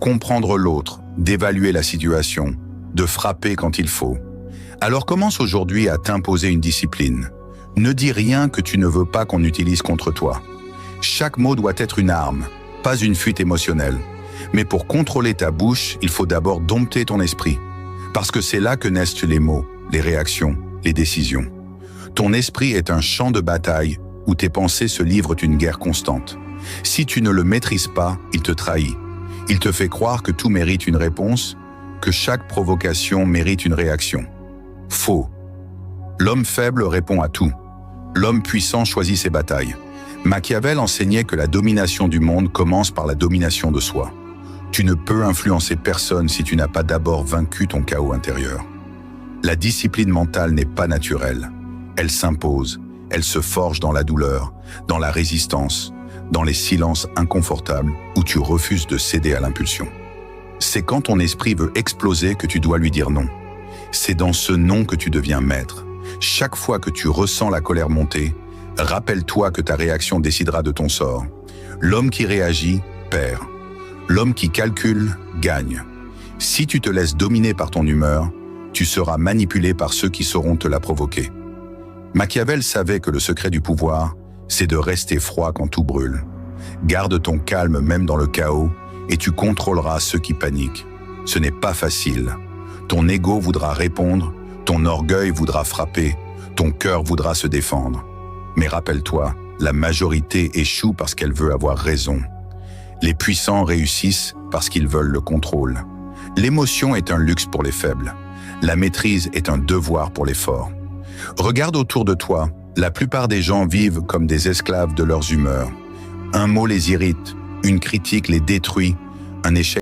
comprendre l'autre, d'évaluer la situation, de frapper quand il faut. Alors commence aujourd'hui à t'imposer une discipline. Ne dis rien que tu ne veux pas qu'on utilise contre toi. Chaque mot doit être une arme, pas une fuite émotionnelle. Mais pour contrôler ta bouche, il faut d'abord dompter ton esprit. Parce que c'est là que naissent les mots, les réactions, les décisions. Ton esprit est un champ de bataille où tes pensées se livrent une guerre constante. Si tu ne le maîtrises pas, il te trahit. Il te fait croire que tout mérite une réponse, que chaque provocation mérite une réaction. Faux. L'homme faible répond à tout. L'homme puissant choisit ses batailles. Machiavel enseignait que la domination du monde commence par la domination de soi. Tu ne peux influencer personne si tu n'as pas d'abord vaincu ton chaos intérieur. La discipline mentale n'est pas naturelle. Elle s'impose, elle se forge dans la douleur, dans la résistance, dans les silences inconfortables où tu refuses de céder à l'impulsion. C'est quand ton esprit veut exploser que tu dois lui dire non. C'est dans ce non que tu deviens maître. Chaque fois que tu ressens la colère monter, rappelle-toi que ta réaction décidera de ton sort. L'homme qui réagit perd. L'homme qui calcule gagne. Si tu te laisses dominer par ton humeur, tu seras manipulé par ceux qui sauront te la provoquer. Machiavel savait que le secret du pouvoir, c'est de rester froid quand tout brûle. Garde ton calme même dans le chaos et tu contrôleras ceux qui paniquent. Ce n'est pas facile. Ton ego voudra répondre, ton orgueil voudra frapper, ton cœur voudra se défendre. Mais rappelle-toi, la majorité échoue parce qu'elle veut avoir raison. Les puissants réussissent parce qu'ils veulent le contrôle. L'émotion est un luxe pour les faibles. La maîtrise est un devoir pour les forts. Regarde autour de toi, la plupart des gens vivent comme des esclaves de leurs humeurs. Un mot les irrite, une critique les détruit, un échec